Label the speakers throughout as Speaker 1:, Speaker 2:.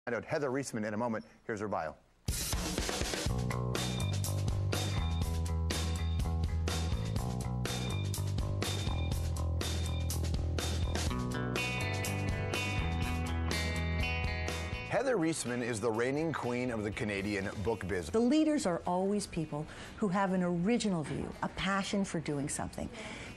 Speaker 1: Find out Heather Reisman in a moment. Here's her bio. Heather Reisman is the reigning queen of the Canadian book biz.
Speaker 2: The leaders are always people who have an original view, a passion for doing something.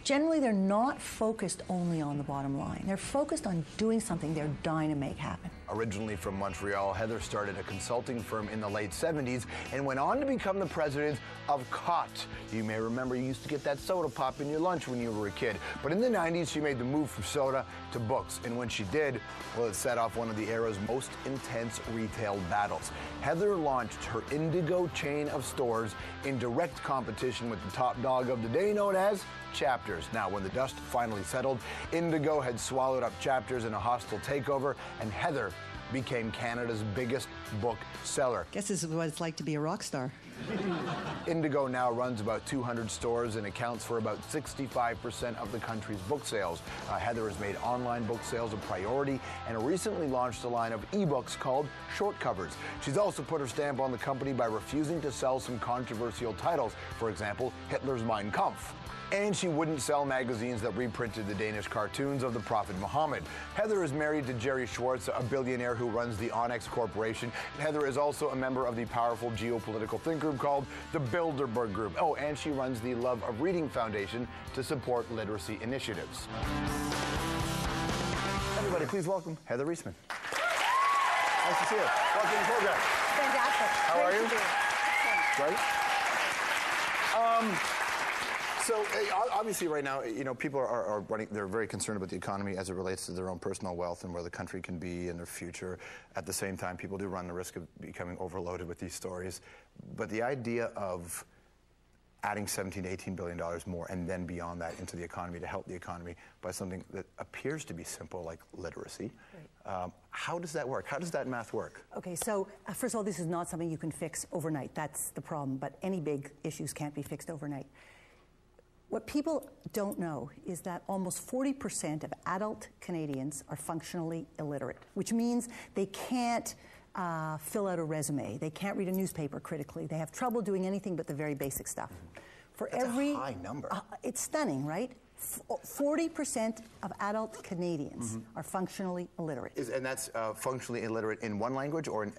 Speaker 2: Generally, they're not focused only on the bottom line. They're focused on doing something they're dying to make happen.
Speaker 1: Originally from Montreal, Heather started a consulting firm in the late 70s and went on to become the president of COT. You may remember you used to get that soda pop in your lunch when you were a kid. But in the 90s, she made the move from soda to books. And when she did, well, it set off one of the era's most intense retail battles. Heather launched her Indigo chain of stores in direct competition with the top dog of the day, known as Chapters. Now, when the dust finally settled, Indigo had swallowed up Chapters in a hostile takeover, and Heather became Canada's biggest book seller.
Speaker 2: Guess this is what it's like to be a rock star.
Speaker 1: Indigo now runs about 200 stores and accounts for about 65% of the country's book sales. Heather has made online book sales a priority and recently launched a line of ebooks called Short Covers. She's also put her stamp on the company by refusing to sell some controversial titles, for example, Hitler's Mein Kampf. And she wouldn't sell magazines that reprinted the Danish cartoons of the Prophet Muhammad. Heather is married to Jerry Schwartz, a billionaire who runs the Onyx Corporation. Heather is also a member of the powerful geopolitical think group called the Bilderburg Group. Oh, and she runs the Love of Reading Foundation to support literacy initiatives. Everybody, please welcome Heather Reisman. Nice to see you. Welcome to the program.
Speaker 2: Fantastic.
Speaker 1: How are you? Right? So obviously right now, you know, people are running, they're very concerned about the economy as it relates to their own personal wealth and where the country can be in their future. At the same time, people do run the risk of becoming overloaded with these stories. But the idea of adding $17 to $18 billion more and then beyond that into the economy to help the economy by something that appears to be simple, like literacy. Right. How does that work? How does that math work?
Speaker 2: Okay, so first of all, this is not something you can fix overnight. That's the problem. But any big issues can't be fixed overnight. What people don't know is that almost 40% of adult Canadians are functionally illiterate, which means they can't fill out a resume, they can't read a newspaper critically, they have trouble doing anything but the very basic stuff. For
Speaker 1: That's
Speaker 2: every
Speaker 1: a high number.
Speaker 2: It's stunning, right? 40% of adult Canadians are functionally illiterate.
Speaker 1: And that's functionally illiterate in one language or in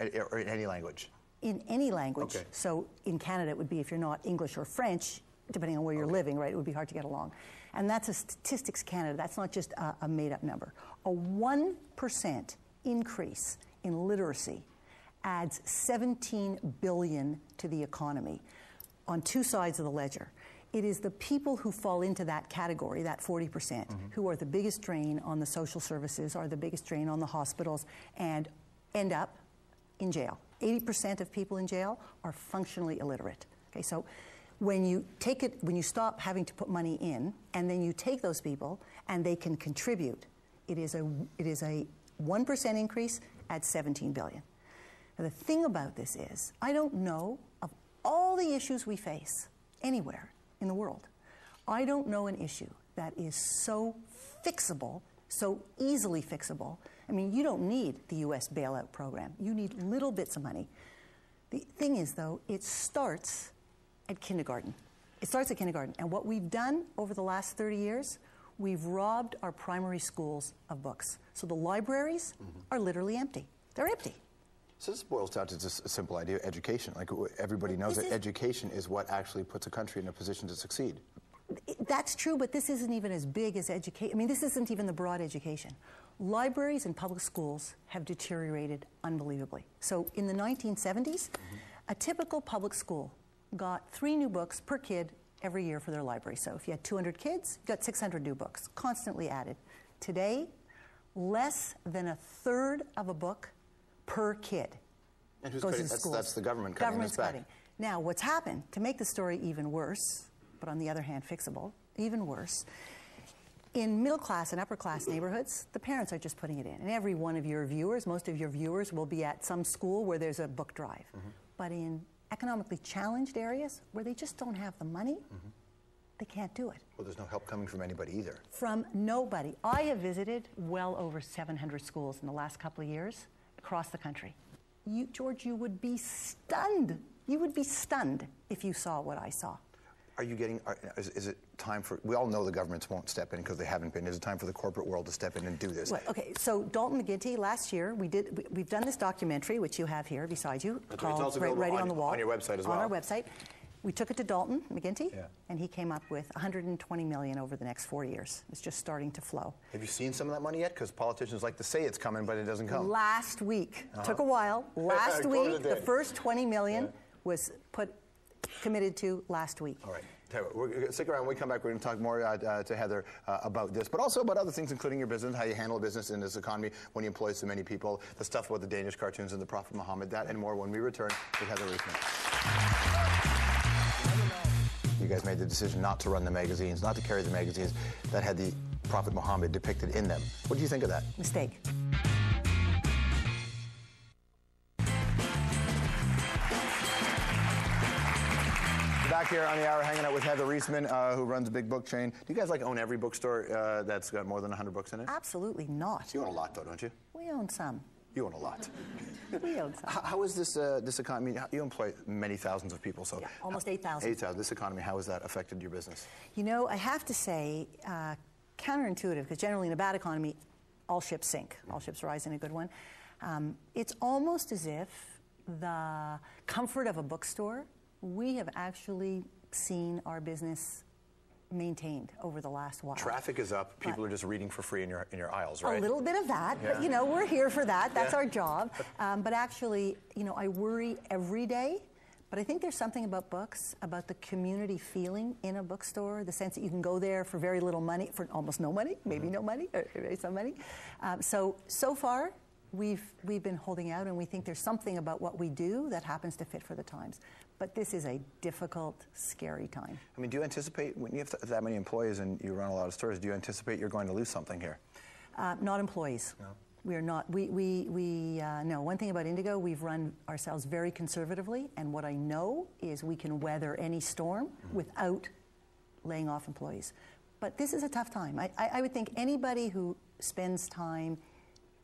Speaker 1: any language?
Speaker 2: In any language.
Speaker 1: Okay.
Speaker 2: So in Canada, it would be if you're not English or French, depending on where you're living, right, it would be hard to get along. And that's a Statistics Canada. That's not just a made-up number. A 1% increase in literacy adds $17 billion to the economy on two sides of the ledger. It is the people who fall into that category, that 40%, who are the biggest drain on the social services, are the biggest drain on the hospitals, and end up in jail. 80% of people in jail are functionally illiterate. Okay, so when you take it, when you stop having to put money in, and then you take those people and they can contribute, it is a 1% increase at $17 billion. Now, the thing about this is, I don't know of all the issues we face anywhere in the world, I don't know an issue that is so fixable, so easily fixable. I mean, you don't need the US bailout program. You need little bits of money. The thing is, though, it starts at kindergarten. It starts at kindergarten. And what we've done over the last 30 years, we've robbed our primary schools of books. So the libraries are literally empty. They're empty.
Speaker 1: So this boils down to just a simple idea of education. Like everybody knows that education is what actually puts a country in a position to succeed.
Speaker 2: That's true, but this isn't even as big as education. I mean, this isn't even the broad education. Libraries and public schools have deteriorated unbelievably. So in the 1970s, a typical public school got 3 new books per kid every year for their library. So if you had 200 kids, you got 600 new books, constantly added. Today, less than a third of a book per kid
Speaker 1: and who's
Speaker 2: goes
Speaker 1: cutting?
Speaker 2: to schools.
Speaker 1: That's the government cutting
Speaker 2: Government's
Speaker 1: this back.
Speaker 2: cutting. Now, what's happened, to make the story even worse, but on the other hand fixable, even worse, in middle class and upper class neighborhoods, the parents are just putting it in. And every one of your viewers, most of your viewers will be at some school where there's a book drive. But in economically challenged areas where they just don't have the money, they can't do it.
Speaker 1: Well, there's no help coming from anybody either.
Speaker 2: From nobody. I have visited well over 700 schools in the last couple of years. across the country. George, you would be stunned. You would be stunned if you saw what I saw.
Speaker 1: Are you getting, is it time for, we all know the governments won't step in because they haven't been. Is it time for the corporate world to step in and do this?
Speaker 2: Well, okay, so Dalton McGuinty, last year, we've done this documentary, which you have here beside you, called Writing on the Wall.
Speaker 1: On your website as well.
Speaker 2: On our website. We took it to Dalton McGuinty, and he came up with $120 million over the next 4 years. It's just starting to flow.
Speaker 1: Have you seen some of that money yet? Because politicians like to say it's coming, but it doesn't come.
Speaker 2: Last week. Took a while. Last week, the first $20 million was committed to last week.
Speaker 1: All right. We're going to stick around. When we come back, we're going to talk more to Heather about this, but also about other things, including your business, how you handle a business in this economy when you employ so many people, the stuff about the Danish cartoons and the Prophet Muhammad, that and more when we return with Heather Reisman. You guys made the decision not to run the magazines, not to carry the magazines that had the Prophet Muhammad depicted in them. What do you think of that?
Speaker 2: Mistake.
Speaker 1: Back here on the hour, hanging out with Heather Reisman, who runs a big book chain. Do you guys own every bookstore that's got more than 100 books in it?
Speaker 2: Absolutely not.
Speaker 1: You own a lot, though, don't you?
Speaker 2: We own some.
Speaker 1: You own a lot.
Speaker 2: We own some.
Speaker 1: How is this economy? You employ many thousands of people, so
Speaker 2: almost 8,000.
Speaker 1: 8,000. This economy, how has that affected your business?
Speaker 2: You know, I have to say, counterintuitive, because generally in a bad economy, all ships sink. All ships rise in a good one. It's almost as if the comfort of a bookstore, we have actually seen our business maintained over the last while.
Speaker 1: Traffic is up. People are just reading for free in your aisles, right?
Speaker 2: A little bit of that, but we're here for that. That's our job. But actually, I worry every day. But I think there's something about books, about the community feeling in a bookstore, the sense that you can go there for very little money, for almost no money, maybe no money, or maybe some money. So far, we've been holding out, and we think there's something about what we do that happens to fit for the times. But this is a difficult, scary time. I mean,
Speaker 1: do you anticipate, when you have that many employees and you run a lot of stores, do you anticipate you're going to lose something here?
Speaker 2: Not employees. No. We are not. No. One thing about Indigo, we've run ourselves very conservatively, and what I know is we can weather any storm without laying off employees. But this is a tough time. I would think anybody who spends time,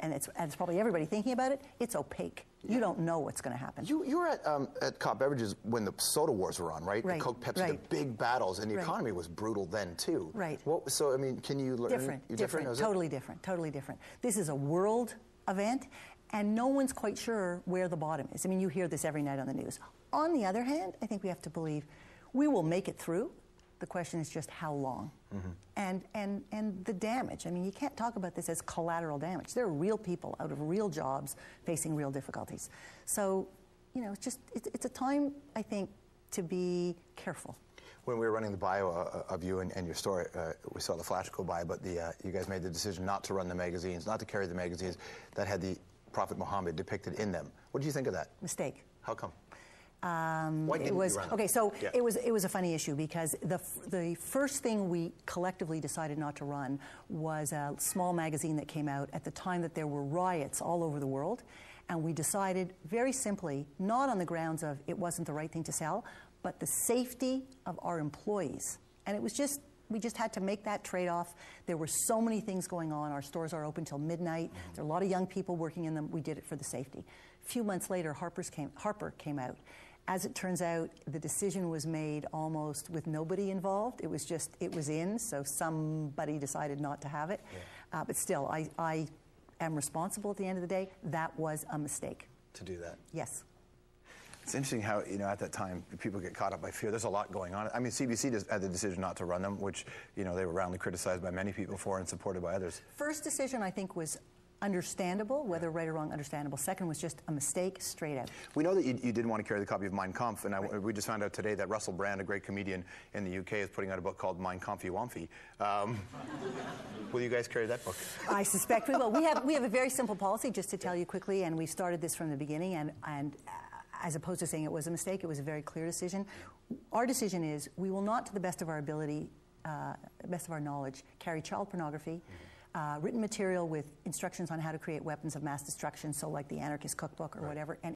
Speaker 2: and it's probably everybody thinking about it, it's opaque. You don't know what's going to happen.
Speaker 1: You were at COP Beverages when the soda wars were on, right? The Coke, Pepsi, the big battles, and the economy was brutal then too.
Speaker 2: Right.
Speaker 1: So, I mean, can you learn?
Speaker 2: Different. Totally different. This is a world event, and no one's quite sure where the bottom is. I mean, you hear this every night on the news. On the other hand, I think we have to believe we will make it through. The question is just how long. And the damage. I mean, you can't talk about this as collateral damage. There are real people out of real jobs facing real difficulties. So, it's a time, I think, to be careful.
Speaker 1: When we were running the bio of you and your story, we saw the flash go by, but you guys made the decision not to run the magazines, not to carry the magazines that had the Prophet Muhammad depicted in them. What did you think of that?
Speaker 2: Mistake.
Speaker 1: How come?
Speaker 2: Why didn't you run them? Okay, so it was a funny issue because the first thing we collectively decided not to run was a small magazine that came out at the time that there were riots all over the world, and we decided very simply, not on the grounds of it wasn't the right thing to sell, but the safety of our employees. And it was just, we just had to make that trade-off. There were so many things going on. Our stores are open till midnight. There are a lot of young people working in them. We did it for the safety. A few months later, Harper came out. As it turns out, the decision was made almost with nobody involved. It was in, so somebody decided not to have it. But still, I am responsible at the end of the day. That was a mistake.
Speaker 1: To do that?
Speaker 2: Yes.
Speaker 1: It's interesting how, at that time, people get caught up by fear. There's a lot going on. I mean, CBC had the decision not to run them, which, they were roundly criticized by many people for and supported by others.
Speaker 2: First decision, I think, was understandable, whether right or wrong, understandable. Second was just a mistake, straight out.
Speaker 1: We know that you didn't want to carry the copy of Mein Kampf, and we just found out today that Russell Brand, a great comedian in the UK, is putting out a book called Mein Kampfy Wamphy. Will you guys carry that book?
Speaker 2: I suspect we will. We have a very simple policy, just to tell you quickly, and we started this from the beginning, and as opposed to saying it was a mistake, it was a very clear decision. Our decision is we will not, to the best of our ability, best of our knowledge, carry child pornography, written material with instructions on how to create weapons of mass destruction, so like the Anarchist Cookbook or whatever, and